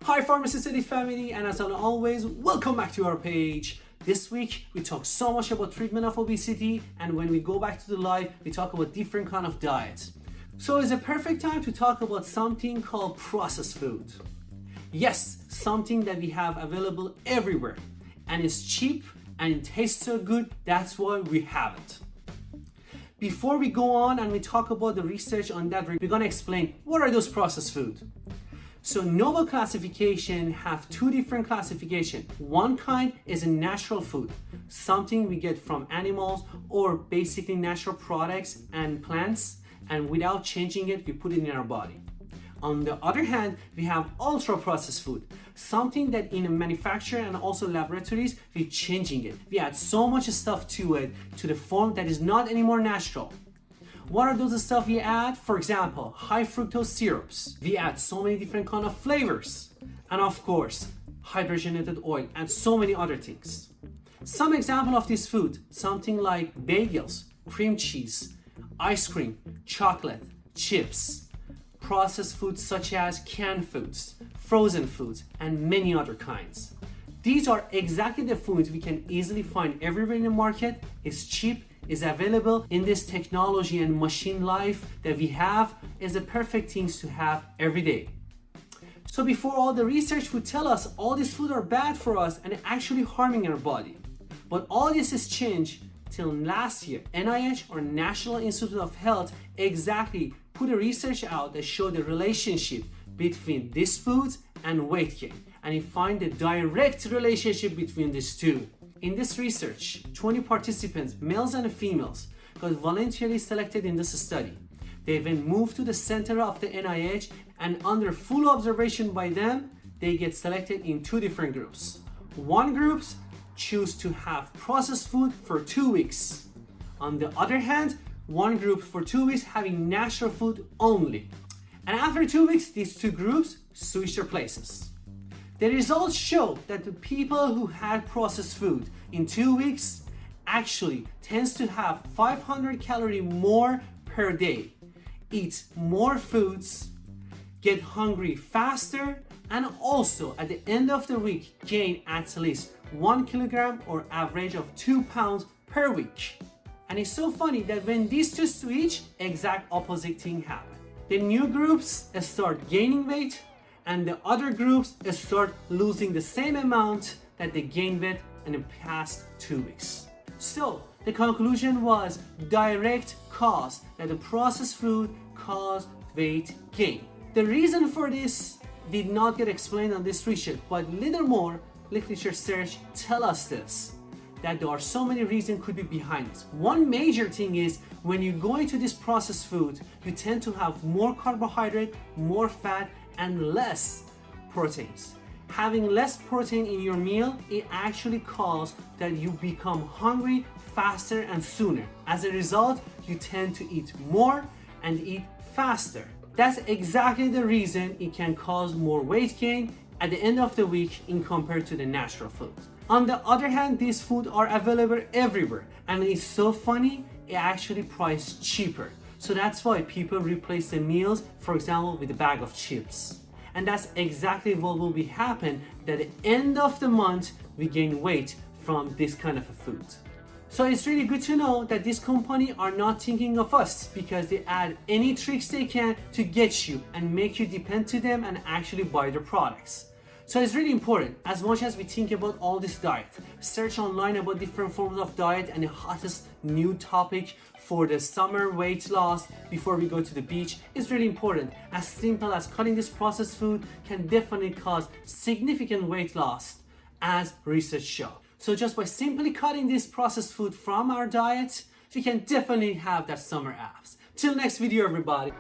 Hi Pharmacist family, and as always, welcome back to our page. This week we talk so much about treatment of obesity, and when we go back to the live, we talk about different kind of diets. So it's a perfect time to talk about something called processed food. Yes, something that we have available everywhere, and it's cheap and it tastes so good, that's why we have it. Before we go on and we talk about the research on that, we're gonna explain what are those processed food. So novel classification have two different classifications. One kind is a natural food, something we get from animals or basically natural products and plants, and without changing it, we put it in our body. On the other hand, we have ultra processed food, something that in a manufacturer and also laboratories, we're changing it. We add so much stuff to it, to the form that is not anymore natural. What are those stuff we add? For example, high fructose syrups. We add so many different kind of flavors. And of course, hydrogenated oil and so many other things. Some example of this food, something like bagels, cream cheese, ice cream, chocolate, chips, processed foods such as canned foods, frozen foods, and many other kinds. These are exactly the foods we can easily find everywhere in the market. It's cheap, is available in this technology and machine life that we have, is the perfect things to have every day. So before, all the research would tell us all these food are bad for us and actually harming our body. But all this has changed till last year. NIH, or National Institute of Health, exactly put a research out that showed the relationship between these foods and weight gain, and it find a direct relationship between these two. In this research, 20 participants, males and females, got voluntarily selected in this study. They then moved to the center of the NIH, and under full observation by them, they get selected in two different groups. One group choose to have processed food for 2 weeks. On the other hand, one group for 2 weeks having natural food only. And after 2 weeks, these two groups switch their places. The results show that the people who had processed food in 2 weeks actually tends to have 500 calories more per day, eat more foods, get hungry faster, and also at the end of the week gain at least 1 kilogram or average of 2 pounds per week. And it's so funny that when these two switch, exact opposite thing happen. The new groups start gaining weight, and the other groups start losing the same amount that they gained weight in the past 2 weeks. So the conclusion was direct cause that the processed food caused weight gain. The reason for this did not get explained on this research, but little more literature search tell us this, that there are so many reasons could be behind it. One major thing is when you go into this processed food, you tend to have more carbohydrate, more fat, and less proteins. Having less protein in your meal, it actually causes that you become hungry faster and sooner. As a result, you tend to eat more and eat faster. That's exactly the reason it can cause more weight gain at the end of the week in compared to the natural foods. On the other hand, these foods are available everywhere, and it's so funny, it actually priced cheaper. So that's why people replace the meals, for example, with a bag of chips. And that's exactly what will be happen, that at the end of the month, we gain weight from this kind of a food. So it's really good to know that this company are not thinking of us, because they add any tricks they can to get you and make you depend to them and actually buy their products. So it's really important, as much as we think about all this diet, search online about different forms of diet and the hottest new topic for the summer weight loss before we go to the beach is really important. As simple as cutting this processed food can definitely cause significant weight loss, as research show. So just by simply cutting this processed food from our diet, we can definitely have that summer abs. Till next video, everybody.